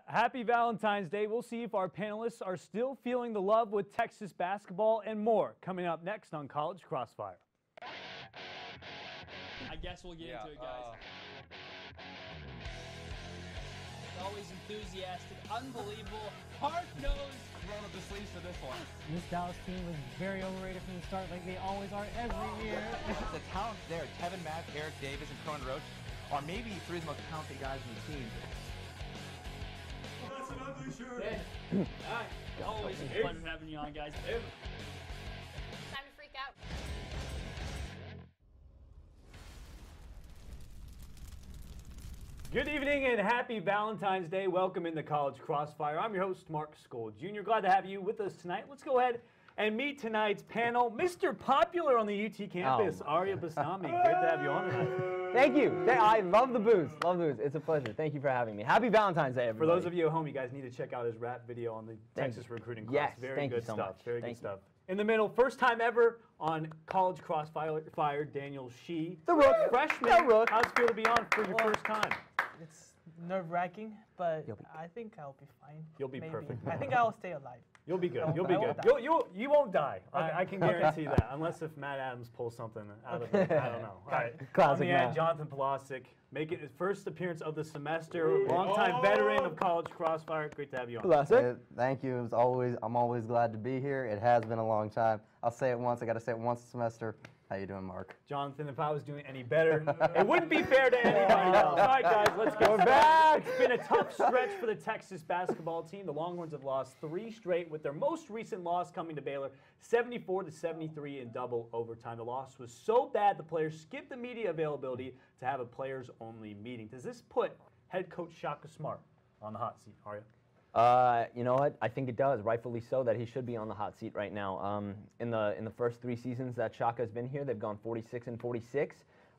Happy Valentine's Day. We'll see if our panelists are still feeling the love with Texas basketball and more coming up next on College Crossfire. I guess we'll get into it, guys. Always enthusiastic, unbelievable, hard-nosed. Roll up the sleeves for this one. This Dallas team was very overrated from the start, like they always are every year. The talent there, Tevin Mack, Eric Davis, and Cohen Roach are maybe three of the most talented guys in the team. Oh, that's an ugly shirt. Yeah. All right. Always a pleasure having you on, guys. Time to freak out. Good evening and happy Valentine's Day. Welcome into College Crossfire. I'm your host, Mark Skol Jr. Glad to have you with us tonight. Let's go ahead and meet tonight's panel. Mr. Popular on the UT campus, Ariea Bastami. Great to have you on tonight. Thank you. I love the booze. Love the booze. It's a pleasure. Thank you for having me. Happy Valentine's Day, everybody. For those of you at home, you guys need to check out his rap video on the Texas recruiting class. Yes, Very thank you good so stuff. much. Very Thank good stuff. In the middle, first time ever on College Crossfire, Daniel Shih. The Rook. Freshman. The Rook. How's it feel to be on for your first time? It's nerve-wracking, but I think I'll be fine. You'll be Maybe. perfect. I think I'll stay alive. You'll be good. No, You'll be I good. won't You won't die. Okay. I can guarantee that, unless if Matt Adams pulls something out of it. I don't know. All right. Classic On the end, Matt. Jonathan Polasek, making his first appearance of the semester. Longtime veteran of College Crossfire. Great to have you on. Polasek. Thank you. I'm always glad to be here. It has been a long time. I'll say it once. I got to say it once a semester. How you doing, Mark? Jonathan, if I was doing any better, it wouldn't be fair to anybody else. All right, guys, let's go back. It's been a tough stretch for the Texas basketball team. The Longhorns have lost 3 straight, with their most recent loss coming to Baylor, 74-73 in double overtime. The loss was so bad the players skipped the media availability to have a players-only meeting. Does this put head coach Shaka Smart on the hot seat, Ariea? You know what? I think it does, rightfully so, that he should be on the hot seat right now. In the first 3 seasons that Shaka's been here, they've gone 46-46,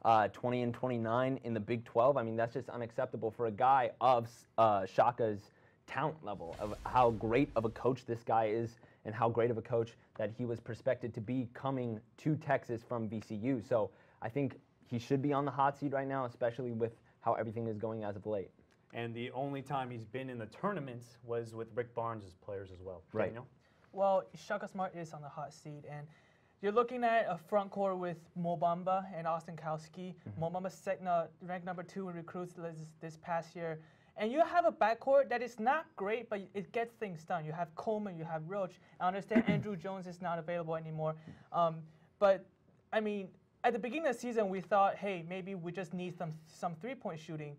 20-29 in the Big 12. I mean, that's just unacceptable for a guy of Shaka's talent level, of how great of a coach this guy is, and how great of a coach that he was prospected to be coming to Texas from VCU. So I think he should be on the hot seat right now, especially with how everything is going as of late. And the only time he's been in the tournaments was with Rick Barnes' players as well. Right. Daniel? Well, Shaka Smart is on the hot seat, and you're looking at a front court with Mo Bamba and Austin Kowski. Mo Bamba's ranked number 2 in recruits this past year. And you have a backcourt that is not great, but it gets things done. You have Coleman, you have Roach. I understand Andrew Jones is not available anymore. But, I mean, at the beginning of the season, we thought, hey, maybe we just need some three-point shooting.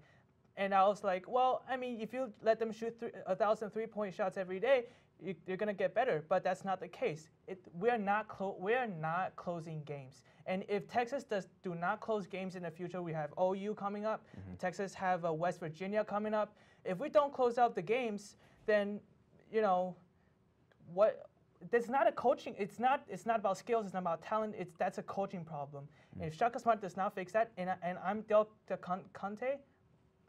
And I was like, well, I mean, if you let them shoot 1,000 three-point shots every day, you're going to get better. But that's not the case. We're not closing games. And if Texas do not close games in the future, we have OU coming up. Texas have West Virginia coming up. If we don't close out the games, then, you know, what? That's not a coaching. It's not about skills. It's not about talent. That's a coaching problem. And if Shaka Smart does not fix that, and I'm Del Conte,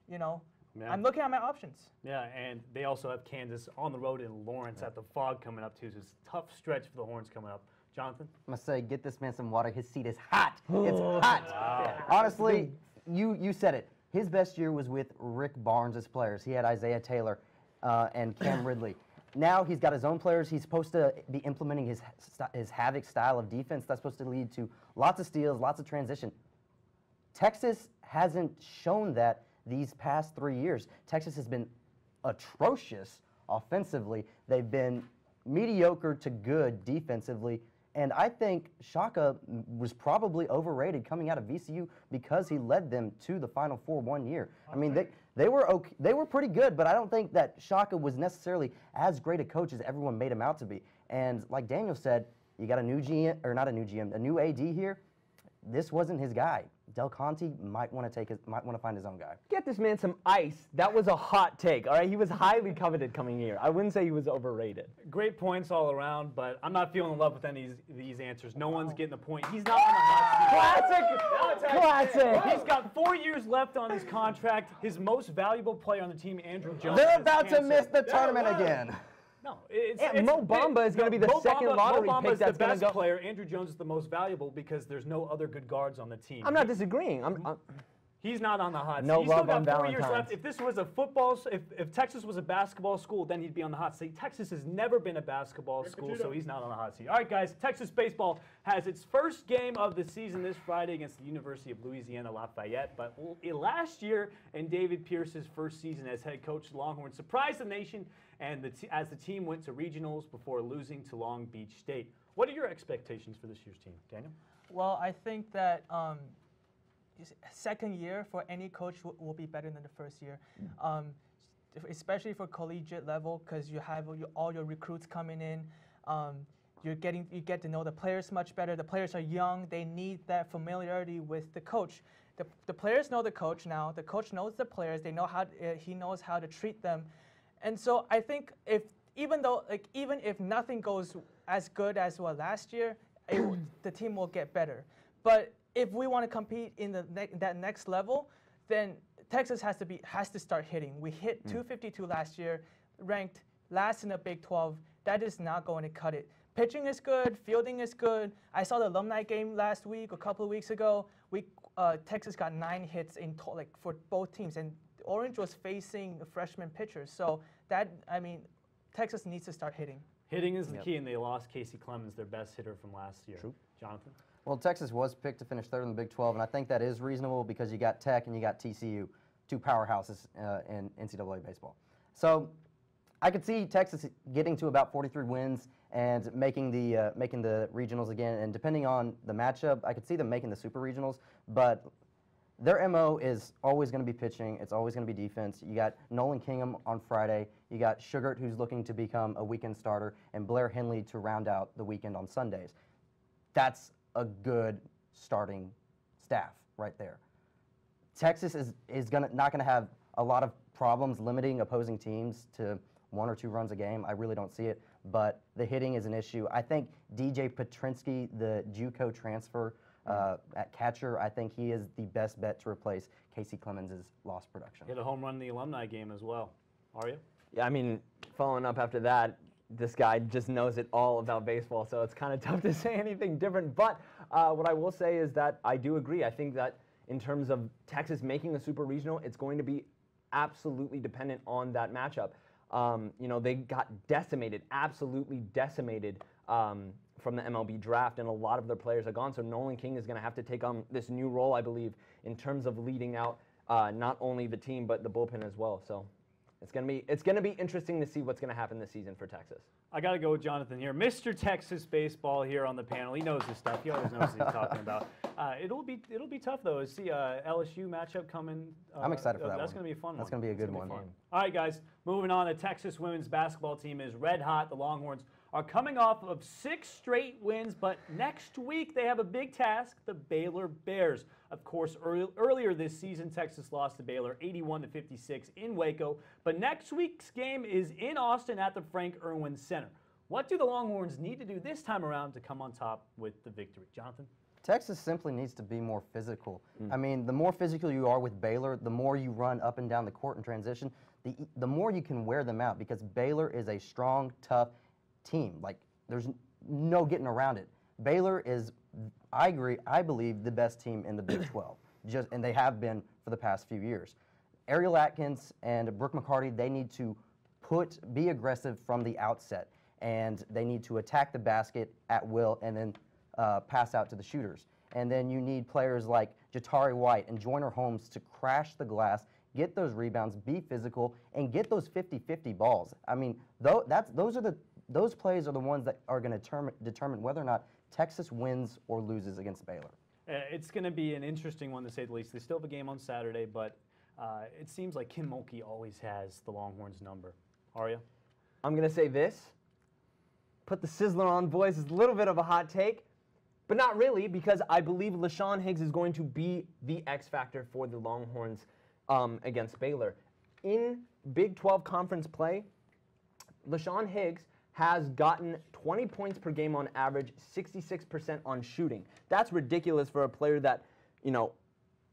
you know, I'm looking at my options. Yeah, and they also have Kansas on the road in Lawrence at the Fog coming up too. So it's a tough stretch for the Horns coming up. Jonathan? I'm going to say, get this man some water. His seat is hot. It's hot. Wow. Honestly, you said it. His best year was with Rick Barnes' players. He had Isaiah Taylor and Cam Ridley. Now he's got his own players. He's supposed to be implementing his Havoc style of defense. That's supposed to lead to lots of steals, lots of transition. Texas hasn't shown that these past 3 years. Texas has been atrocious offensively. They've been mediocre to good defensively. And I think Shaka was probably overrated coming out of VCU because he led them to the Final Four 1 year. I mean, they were okay, they were pretty good, but I don't think that Shaka was necessarily as great a coach as everyone made him out to be. And like Daniel said, you got a new GM, or not a new GM, a new AD here. This wasn't his guy. Del Conte might want to find his own guy. Get this man some ice. That was a hot take, all right? He was highly coveted coming here. I wouldn't say he was overrated. Great points all around, but I'm not feeling in love with any of these answers. No one's getting the point. He's not on the hot seat. Classic! He's got 4 years left on his contract. His most valuable player on the team, Andrew Jones. They're about to miss the tournament again. No, Mo Bamba is going to be the second lottery pick that's going to go. Best player. Andrew Jones is the most valuable because there's no other good guards on the team. I'm not disagreeing. He's not on the hot seat. No He's still love got on 4 years left. Valentine's. If this was a football, if Texas was a basketball school, then he'd be on the hot seat. Texas has never been a basketball school, so he's not on the hot seat. All right, guys, Texas baseball has its first game of the season this Friday against the University of Louisiana Lafayette. But last year, in David Pierce's first season as head coach, the Longhorns surprised the nation and as the team went to regionals before losing to Long Beach State. What are your expectations for this year's team, Daniel? Well, I think that second year for any coach will be better than the first year, especially for collegiate level, because you have all your recruits coming in. You get to know the players much better. The players are young. They need that familiarity with the coach. The players know the coach now. The coach knows the players. They know he knows how to treat them. And so I think even if nothing goes as good as last year, the team will get better. But if we want to compete in that next level, then Texas has to start hitting. We hit 252 last year, ranked last in the Big 12. That is not going to cut it. Pitching is good, fielding is good. I saw the alumni game last week, a couple of weeks ago. Texas got 9 hits for both teams, and Orange was facing the freshman pitchers. So Texas needs to start hitting. Hitting is the key, and they lost Casey Clemens, their best hitter from last year. True. Jonathan? Well, Texas was picked to finish third in the Big 12, and I think that is reasonable because you got Tech and you got TCU, 2 powerhouses in NCAA baseball. So I could see Texas getting to about 43 wins and making the regionals again. And depending on the matchup, I could see them making the super regionals. But their MO is always going to be pitching. It's always going to be defense. You got Nolan Kingham on Friday. You got Sugart, who's looking to become a weekend starter, and Blair Henley to round out the weekend on Sundays. That's a good starting staff right there. Texas is not going to have a lot of problems limiting opposing teams to 1 or 2 runs a game. I really don't see it, but the hitting is an issue. I think DJ Petrinsky, the JUCO transfer at catcher, I think he is the best bet to replace Casey Clemens' lost production. Hit a home run in the alumni game as well. Ariea? Yeah, I mean, following up after that, this guy just knows it all about baseball, so it's kind of tough to say anything different. But what I will say is that I do agree. I think that in terms of Texas making the Super Regional, it's going to be absolutely dependent on that matchup. They got decimated, absolutely decimated from the MLB draft, and a lot of their players are gone. So Nolan King is going to have to take on this new role, I believe, in terms of leading out not only the team but the bullpen as well. So it's gonna be interesting to see what's gonna happen this season for Texas. I got to go with Jonathan here. Mr. Texas baseball here on the panel. He knows his stuff. He always knows what he's talking about. It'll be tough though. See LSU matchup coming. I'm excited for that. That's going to be a fun one. That's going to be a good one. All right, guys. Moving on. The Texas women's basketball team is red hot. The Longhorns are coming off of 6 straight wins, but next week they have a big task: the Baylor Bears. Of course, earlier this season, Texas lost to Baylor 81-56 in Waco. But next week's game is in Austin at the Frank Irwin Center. What do the Longhorns need to do this time around to come on top with the victory? Jonathan? Texas simply needs to be more physical. I mean, the more physical you are with Baylor, the more you run up and down the court in transition, the more you can wear them out, because Baylor is a strong, tough team. Like, there's no getting around it. Baylor is, I believe, the best team in the Big 12, and they have been for the past few years. Ariel Atkins and Brooke McCarty, they need to be aggressive from the outset, and they need to attack the basket at will and then pass out to the shooters. And then you need players like Jatari White and Joyner Holmes to crash the glass, get those rebounds, be physical, and get those 50-50 balls. I mean, those plays are the ones that are going to determine whether or not Texas wins or loses against Baylor. It's going to be an interesting one, to say the least. They still have a game on Saturday, but it seems like Kim Mulkey always has the Longhorns' number. Ariea? I'm going to say this. Put the sizzler on, boys. It's a little bit of a hot take, but not really, because I believe LaShawn Higgs is going to be the X factor for the Longhorns against Baylor. In Big 12 conference play, LaShawn Higgs has gotten 20 points per game on average, 66% on shooting. That's ridiculous for a player that,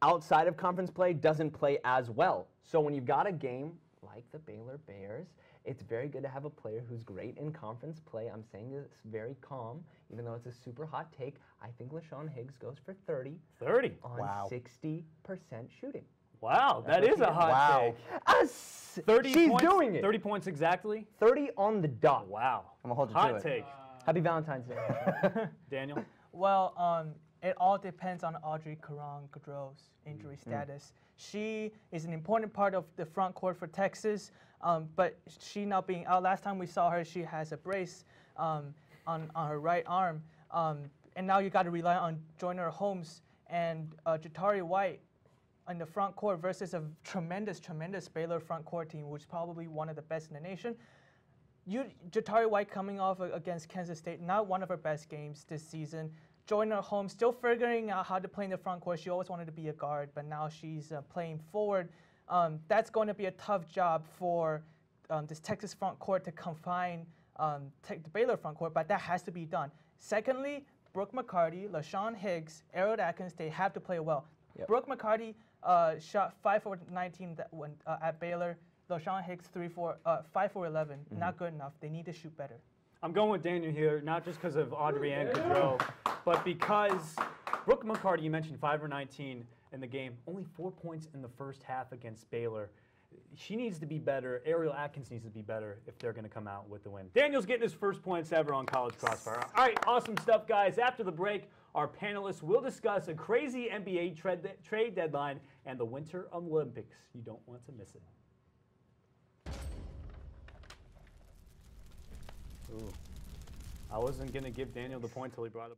outside of conference play doesn't play as well. So when you've got a game like the Baylor Bears. It's very good to have a player who's great in conference play. I'm saying this very calm, even though it's a super hot take. I think LaShawn Higgs goes for 30. 30 on 60% shooting. Wow, that is a hot take. 30 She's points, doing it. 30 points exactly? 30 on the dot. Wow. I'm gonna hold you hot to it. take. Happy Valentine's Day. Daniel? Well, it all depends on Audrey Caron-Gaudreau's injury status. She is an important part of the front court for Texas, but she not being out. Last time we saw her, she has a brace on her right arm, and now you got to rely on Joyner Holmes and Jatari White in the front court versus a tremendous Baylor front court team, which is probably one of the best in the nation. Jatari White coming off against Kansas State, not one of her best games this season. Joyner Holmes still figuring out how to play in the front court. She always wanted to be a guard, but now she's playing forward. That's going to be a tough job for this Texas front court to confine the Baylor front court, but that has to be done. Secondly, Brooke McCarty, LaShawn Higgs, Ariel Atkins, they have to play well. Yep. Brooke McCarty shot 5 for 19 at Baylor. LaShawn Higgs 5 for 11. Not good enough. They need to shoot better. I'm going with Daniel here, not just because of Audrey and Gaudreau, but because Brooke McCarty, you mentioned 5 for 19 in the game, only 4 points in the first half against Baylor. She needs to be better. Ariel Atkins needs to be better if they're going to come out with the win. Daniel's getting his first points ever on College Crossfire. All right, awesome stuff, guys. After the break, our panelists will discuss a crazy NBA trade deadline and the Winter Olympics. You don't want to miss it. Ooh. I wasn't going to give Daniel the point till he brought it up.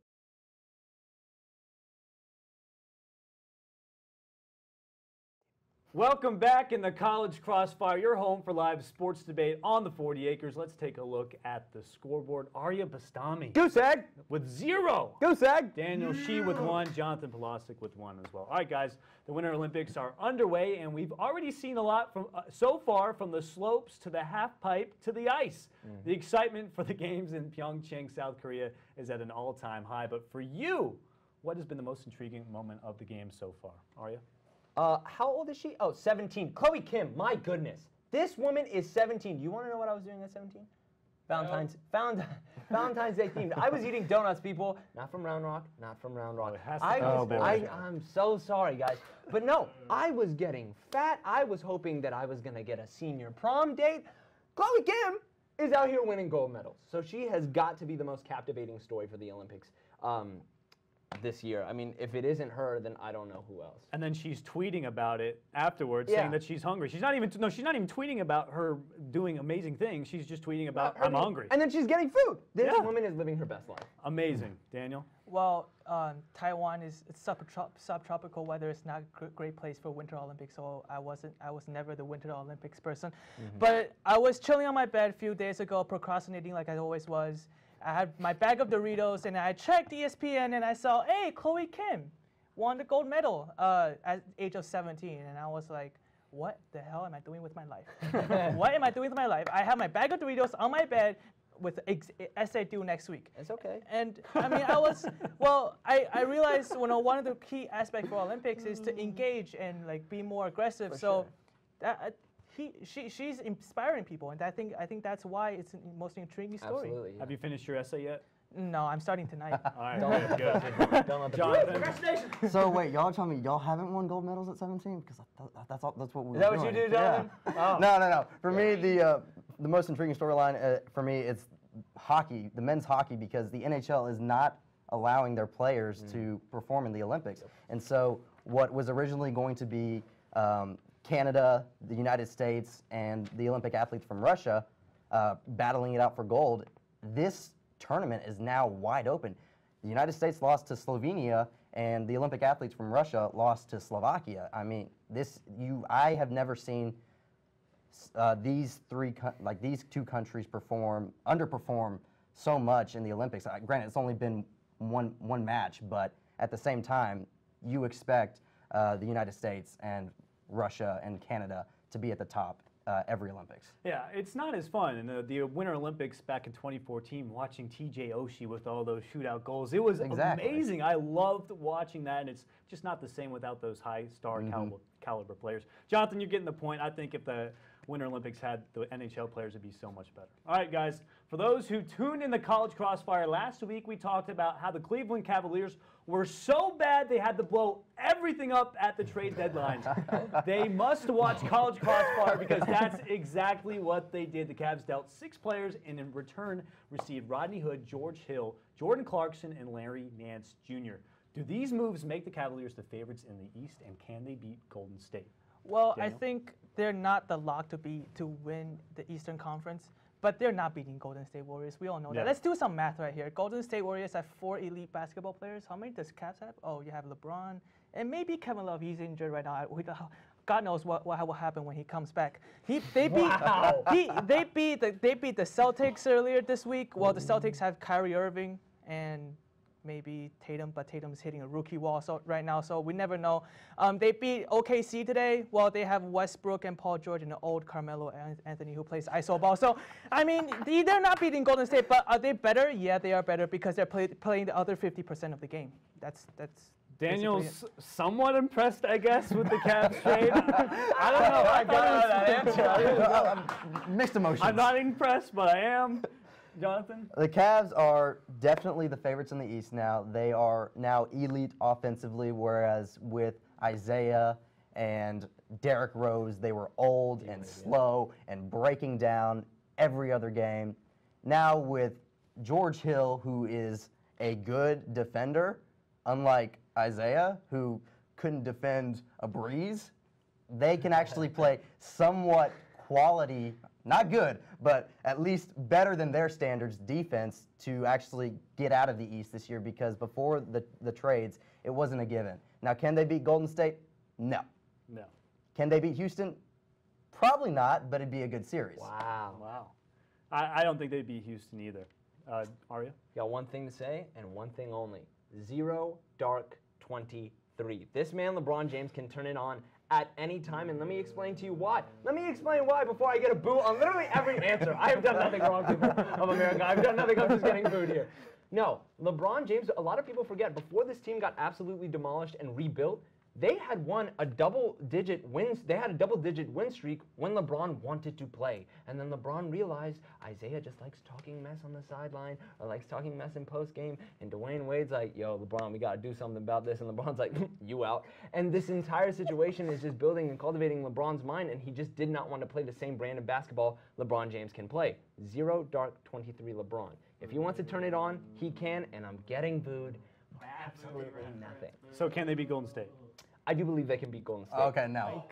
Welcome back in the College Crossfire, your home for live sports debate on the 40 acres. Let's take a look at the scoreboard. Ariea Bastami Goose egg. with 0. Goose egg. Daniel Shih with 1. Jonathan Polasek with 1 as well. All right, guys, the Winter Olympics are underway, and we've already seen a lot from so far, from the slopes to the half pipe to the ice. The excitement for the games in Pyeongchang, South Korea is at an all-time high. But for you, what has been the most intriguing moment of the game so far? Ariea? How old is she? Oh, 17. Chloe Kim, my goodness. This woman is 17. You want to know what I was doing at 17? Valentine's Day themed. I was eating donuts, people. Not from Round Rock. Not from Round Rock. I'm so sorry, guys. But no, I was getting fat. I was hoping that I was going to get a senior prom date. Chloe Kim is out here winning gold medals. So she has got to be the most captivating story for the Olympics this year. I mean, if it isn't her, then I don't know who else. And then she's tweeting about it afterwards, saying that she's hungry. She's not even tweeting about her doing amazing things. She's just tweeting about, I'm hungry. And then she's getting food. This woman is living her best life. Amazing. Daniel? Well, Taiwan is subtropical weather. It's not a great place for Winter Olympics, so I was never the Winter Olympics person. But I was chilling on my bed a few days ago, procrastinating like I always was. I had my bag of Doritos, and I checked ESPN, and I saw, hey, Chloe Kim won the gold medal at the age of 17. And I was like, what the hell am I doing with my life? What am I doing with my life? I have my bag of Doritos on my bed with essay due next week. It's okay. And I mean, I realized one of the key aspects for Olympics is to engage and like be more aggressive. She's inspiring people, and I think that's why it's the most intriguing story. Absolutely. Have you finished your essay yet? No, I'm starting tonight. All right, good. Don't let the Jonathan? So wait, y'all telling me y'all haven't won gold medals at 17? Because that's what we were doing. Is that what you do, Jonathan? Yeah. No. For me, the most intriguing storyline for me it's hockey, the men's hockey, because the NHL is not allowing their players to perform in the Olympics, and so what was originally going to be Canada, the United States, and the Olympic athletes from Russia battling it out for gold, this tournament is now wide open. The United States lost to Slovenia, and the Olympic athletes from Russia lost to Slovakia. I mean, I have never seen these two countries underperform so much in the Olympics. Granted, it's only been one match, but at the same time, you expect the United States and Russia and Canada to be at the top every Olympics. Yeah, it's not as fun. And the Winter Olympics back in 2014, watching TJ Oshie with all those shootout goals, it was amazing. I loved watching that, and it's just not the same without those high star caliber players. Jonathan, you're getting the point. I think if the Winter Olympics had the NHL players, it'd be so much better. All right, guys. For those who tuned in the College Crossfire last week, we talked about how the Cleveland Cavaliers were so bad they had to blow everything up at the trade deadlines. They must watch College Crossfire because that's exactly what they did. The Cavs dealt 6 players and in return received Rodney Hood, George Hill, Jordan Clarkson, and Larry Nance Jr. Do these moves make the Cavaliers the favorites in the East, and can they beat Golden State? Well, Daniel? I think they're not the lock to win the Eastern Conference, but they're not beating Golden State Warriors. We all know that. Let's do some math right here. Golden State Warriors have 4 elite basketball players. How many does Cavs have? Oh, you have LeBron, and maybe Kevin Love. He's injured right now. God knows what will happen when he comes back. They beat the Celtics earlier this week. Well, the Celtics have Kyrie Irving and maybe Tatum, but Tatum's hitting a rookie wall right now, so we never know. They beat OKC today. Well, they have Westbrook and Paul George and the old Carmelo Anthony who plays iso ball. So, I mean, they're not beating Golden State, but are they better? Yeah, they are better because they're playing the other 50% of the game. That's Daniel's somewhat impressed, I guess, with the Cavs trade. I don't know. I got that answer. Mixed emotions. I'm not impressed, but I am. Jonathan? The Cavs are definitely the favorites in the East now. They are now elite offensively, whereas with Isaiah and Derrick Rose, they were old and slow and breaking down every other game. Now with George Hill, who is a good defender, unlike Isaiah, who couldn't defend a breeze, they can actually play somewhat quality, not good, but at least better than their standards defense to actually get out of the East this year, because before the trades, it wasn't a given. Now, can they beat Golden State? No. No. Can they beat Houston? Probably not, but it'd be a good series. Wow. I don't think they'd beat Houston either. Ariea? Got one thing to say and one thing only. 0 dark 23. This man, LeBron James, can turn it on at any time, and let me explain to you why. Let me explain why before I get a boo on literally every answer. I have done nothing wrong, people of America. I've done nothing. I'm just getting booed here. No, LeBron James, a lot of people forget, before this team got absolutely demolished and rebuilt, they had won a double-digit wins. They had a double-digit win streak when LeBron wanted to play. And then LeBron realized Isaiah just likes talking mess on the sideline or likes talking mess in post-game. And Dwayne Wade's like, yo, LeBron, we got to do something about this. And LeBron's like, you out. And this entire situation is just building and cultivating LeBron's mind, and he just did not want to play the same brand of basketball LeBron James can play. 0 dark 23 LeBron. If he wants to turn it on, he can, and I'm getting booed for absolutely nothing. So can they beat Golden State? I do believe they can beat Golden State. Okay, no.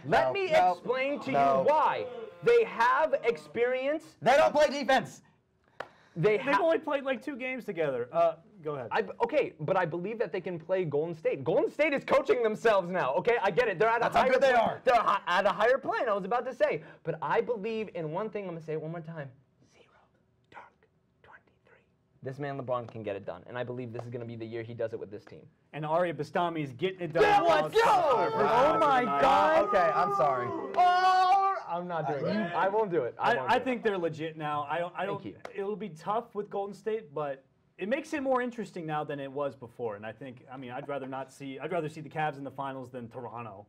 Let me explain to you why. They have experience. They don't play defense. They've only played like 2 games together. Go ahead. Okay, but I believe that they can play Golden State. Golden State is coaching themselves now. Okay, I get it. They're at That's a how higher good they plane. are. They're at a higher plane. I was about to say, but I believe in one thing. I'm gonna say it one more time. 0 dark 23. This man LeBron can get it done, and I believe this is gonna be the year he does it with this team. And Ariea Bastami is getting it done. Yeah, let's go! Oh my God! Okay, I'm sorry. Oh, I'm not doing it. I won't do it. I think they're legit now. I don't. Thank you. It'll be tough with Golden State, but it makes it more interesting now than it was before. And I mean, I'd rather see the Cavs in the finals than Toronto,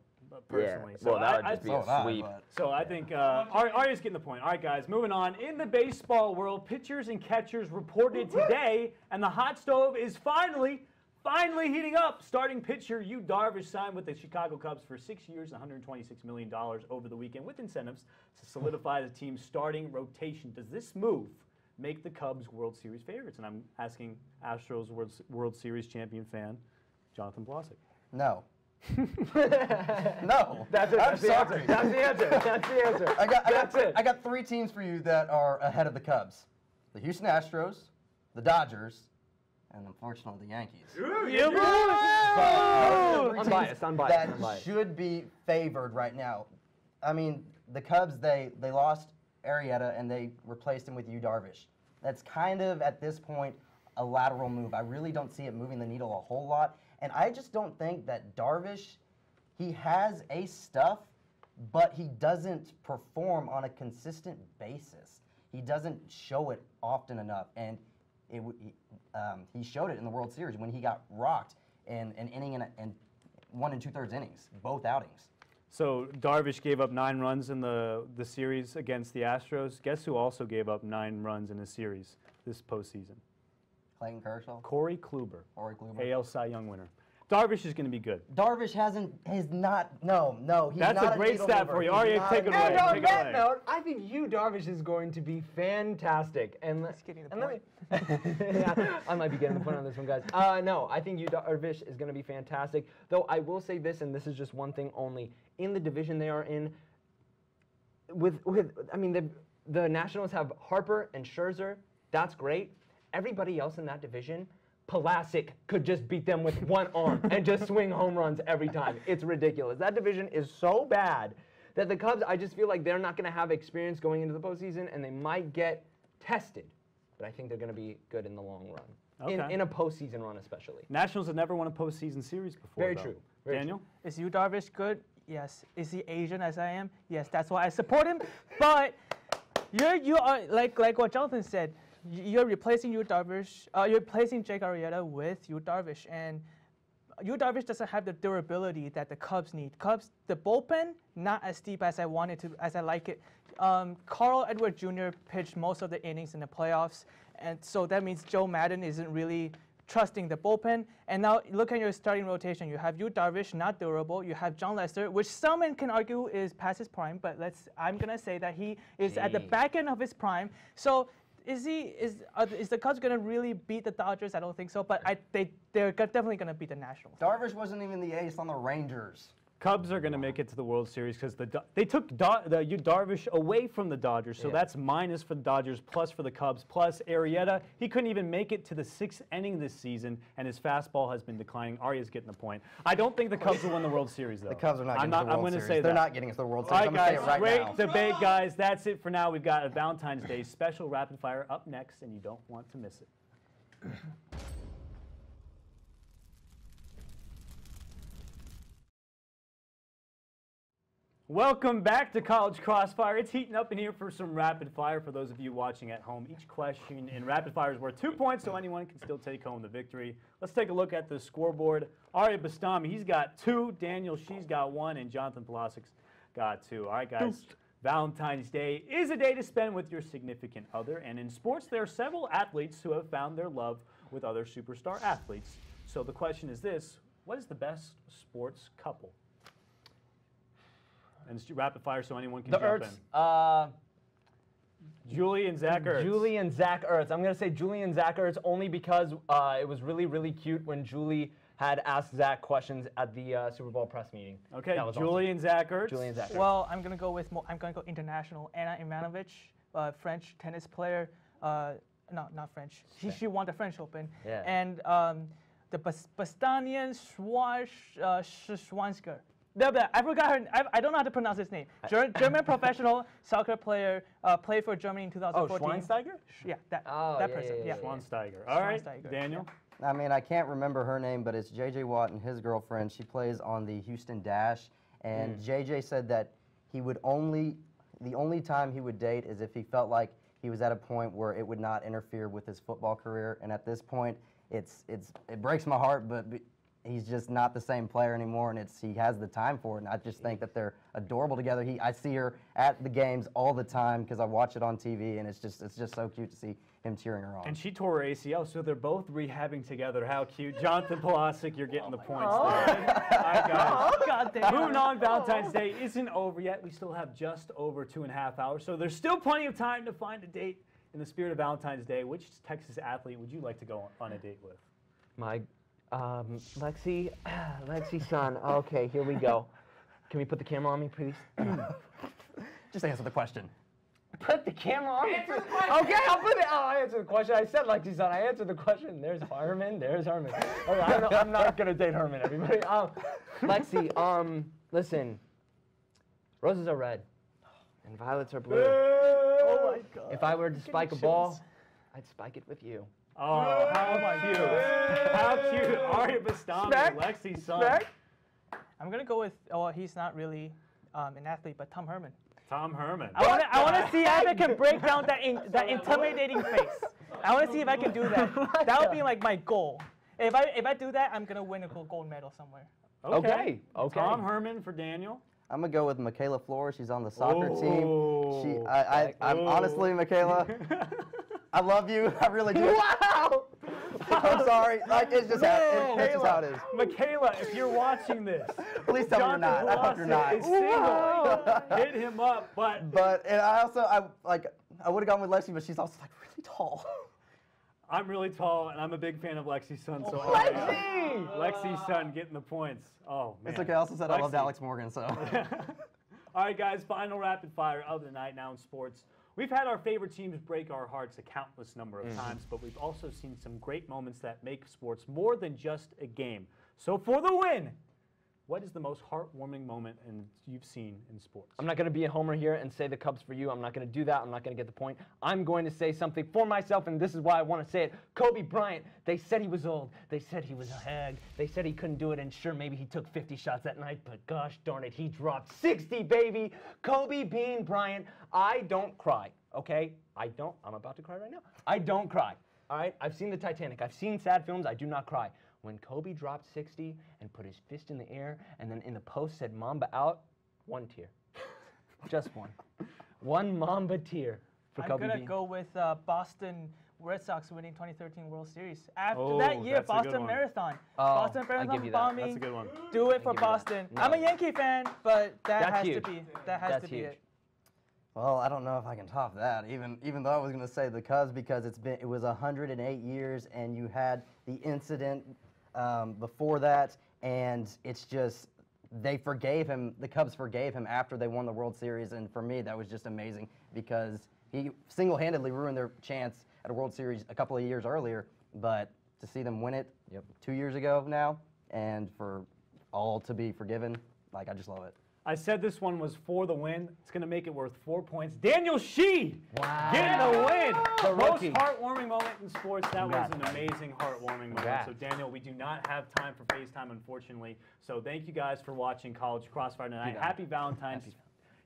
personally. Yeah. Well, that would just be so a would I, sweep. but- So I think Aria's getting the point. All right, guys, moving on. In the baseball world, pitchers and catchers reported today, and the hot stove is finally heating up. Starting pitcher Yu Darvish signed with the Chicago Cubs for 6 years, $126 million over the weekend with incentives to solidify the team's starting rotation. Does this move make the Cubs World Series favorites? And I'm asking Astros World Series champion fan Jonathan Polasek. No. No. That's it. I'm That's the sorry. answer. That's the answer. That's the answer. That's it. I got 3 teams for you that are ahead of the Cubs: the Houston Astros, the Dodgers, and unfortunately the Yankees. Unbiased. That should be favored right now. I mean, the Cubs, they lost Arietta and they replaced him with Yu Darvish. That's kind of, at this point, a lateral move. I really don't see it moving the needle a whole lot. And I just don't think that Darvish, he has ace stuff, but he doesn't perform on a consistent basis. He doesn't show it often enough. And he showed it in the World Series when he got rocked in an inning and 1 2/3 innings, both outings. So Darvish gave up 9 runs in the series against the Astros. Guess who also gave up 9 runs in a series this postseason? Clayton Kershaw. Corey Kluber, Corey Kluber. AL Cy Young winner. Darvish is going to be good. Darvish he's not. He's That's not a great needle stat mover. for you. He's Ariea, not take a it needle away. And on Take it that away. note, I think Yu Darvish is going to be fantastic. And Just getting the let me, yeah, I might be getting the point on this one, guys. No, I think Yu Darvish is going to be fantastic. Though I will say this, and this is just one thing only. In the division they are in, I mean, the Nationals have Harper and Scherzer. That's great. Everybody else in that division, Polasek could just beat them with one arm and just swing home runs every time. It's ridiculous. That division is so bad that the Cubs, I just feel like they're not going to have experience going into the postseason, and they might get tested. But I think they're going to be good in the long run, Okay. in a postseason run especially. Nationals have never won a postseason series before. Very though. true. Very Daniel? Is Yu Darvish good? Yes. Is he Asian as I am? Yes. That's why I support him. But you are like what Jonathan said. You're replacing Yu Darvish. You're replacing Jake Arrieta with Yu Darvish, and Yu Darvish doesn't have the durability that the Cubs need. The bullpen not as deep as I wanted to, as I like it. Carl Edward Jr. pitched most of the innings in the playoffs, and so that means Joe Madden isn't really trusting the bullpen. And now look at your starting rotation. You have Yu Darvish, not durable. You have John Lester, which someone can argue is past his prime, but I'm gonna say that he is at the back end of his prime. So is the Cubs gonna really beat the Dodgers? I don't think so, but they're definitely gonna beat the Nationals. Darvish wasn't even the ace on the Rangers. Cubs are going to make it to the World Series because they took Yu Darvish away from the Dodgers, so that's minus for the Dodgers, plus for the Cubs, plus Arrieta. He couldn't even make it to the 6th inning this season, and his fastball has been declining. Aria's getting the point. I don't think the Cubs will win the World Series, though. The Cubs are not getting to the World I'm going to Series. say They're that. not getting to the World All Series. right, I'm guys, going to say it right great now. debate, guys. That's it for now. We've got a Valentine's Day special rapid fire up next, and you don't want to miss it. Welcome back to College Crossfire. It's heating up in here for some rapid fire for those of you watching at home. Each question in rapid fire is worth 2 points, so anyone can still take home the victory. Let's take a look at the scoreboard. Ariea Bastami, he's got 2. Daniel, she's got 1, and Jonathan Polasek got 2. All right, guys. Valentine's Day is a day to spend with your significant other, and in sports, there are several athletes who have found their love with other superstar athletes. So the question is this: what is the best sports couple? And it's rapid fire, so anyone can jump in. Julie and Zach Ertz. Julie and Zach Ertz. I'm going to say Julie and Zach Ertz only because it was really, really cute when Julie had asked Zach questions at the Super Bowl press meeting. Okay, That was Julie and Zach Ertz. Julie and Zach Ertz. Well, I'm gonna go international. Anna Ivanovic, French tennis player. No, not French. She won the French Open. Yeah. And the Bastanian Schwansker. I forgot her. I don't know how to pronounce his name. German professional soccer player, played for Germany in 2014. Oh, Schweinsteiger? Yeah, that yeah, person. yeah. Schwansteiger. All right, Schwansteiger, Daniel. I mean, I can't remember her name, but it's J.J. Watt and his girlfriend. She plays on the Houston Dash, and J.J. said that the only time he would date is if he felt like he was at a point where it would not interfere with his football career. And at this point, it breaks my heart, but he's just not the same player anymore, and he has the time for it. And I just think that they're adorable together. I see her at the games all the time because I watch it on TV, and it's just so cute to see him cheering her on. And she tore her ACL, so they're both rehabbing together. How cute. Jonathan Polasek, you're getting the points there. All right, guys. Oh, God damn. Moving on, Valentine's Day isn't over yet. We still have just over 2.5 hours, so there's still plenty of time to find a date in the spirit of Valentine's Day. Which Texas athlete would you like to go on a date with? Lexi son. Okay, here we go. Can we put the camera on me, please? Just answer the question. Put the camera on me. Okay, I'll put it. Oh, I answered the question. I said Lexi son. I answered the question. There's Herman. There's Herman. Okay, I'm not gonna date Herman, everybody. Lexi, listen. Roses are red, and violets are blue. Oh my God. If I were to spike a ball, I'd spike it with you. Oh, how cute. How cute. Ariea Bastami, Smack. Lexi's son. Smack. I'm gonna go with. Oh, he's not really an athlete, but Tom Herman. Tom Herman. I want to see if I can break down that intimidating face. I want to see if I can do that. That would be like my goal. If I do that, I'm gonna win a gold medal somewhere. Okay. Okay. Tom Herman for Daniel. I'm gonna go with Michaela Flores. She's on the soccer Oh. team. I'm honestly, Michaela, I love you. I really do. Wow. I'm sorry. Like it's just how it is. Michaela, if you're watching this, Please tell me you're not. I hope you're not. is single. Hit him up, but And I would have gone with Lexi, but she's also like really tall. I'm really tall, and I'm a big fan of Lexi's son. So Lexi's son getting the points. Oh man. It's okay. I also said I loved Alex Morgan, so. All right, guys. Final rapid fire of the night now in sports. We've had our favorite teams break our hearts a countless number of times, but we've also seen some great moments that make sports more than just a game. So for the win, what is the most heartwarming moment you've seen in sports? I'm not going to be a homer here and say the Cubs for you. I'm not going to do that. I'm not going to get the point. I'm going to say something for myself, and this is why I want to say it. Kobe Bryant, they said he was old. They said he was a hag. They said he couldn't do it, and sure, maybe he took 50 shots that night, but gosh darn it, he dropped 60, baby. Kobe Bean Bryant, I don't cry, okay? I don't. I'm about to cry right now. I don't cry, all right? I've seen the Titanic. I've seen sad films. I do not cry. When Kobe dropped 60 and put his fist in the air and then in the post said Mamba out, one tear. Just one. One Mamba tear for Kobe I'm going Bean. to go with Boston Red Sox winning 2013 World Series. After that year, that's a good Boston one. Marathon. Oh, Boston I'll Marathon give you that. bombing. That's a good one. Do it for give you that. Boston. No. I'm a Yankee fan, but that That's has huge. to be That's be huge. it. Well, I don't know if I can top that. Even though I was going to say the Cubs because it was 108 years and you had the incident before that, and it's just they forgave him. The Cubs forgave him after they won the World Series, and for me that was just amazing because he single-handedly ruined their chance at a World Series a couple of years earlier. But to see them win it 2 years ago now, and for all to be forgiven, like I just love it. I said this one was for the win. It's going to make it worth 4 points. Daniel Shih getting the win. The Most rookie. heartwarming moment in sports. That was Congrats. an amazing heartwarming moment. Congrats. So Daniel, we do not have time for FaceTime, unfortunately. So thank you guys for watching College Crossfire tonight. Happy Valentine's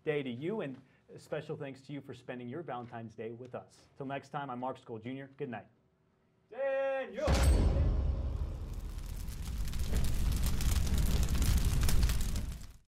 Day to you, and a special thanks to you for spending your Valentine's Day with us. Till next time, I'm Mark Skol Jr. Good night. Daniel!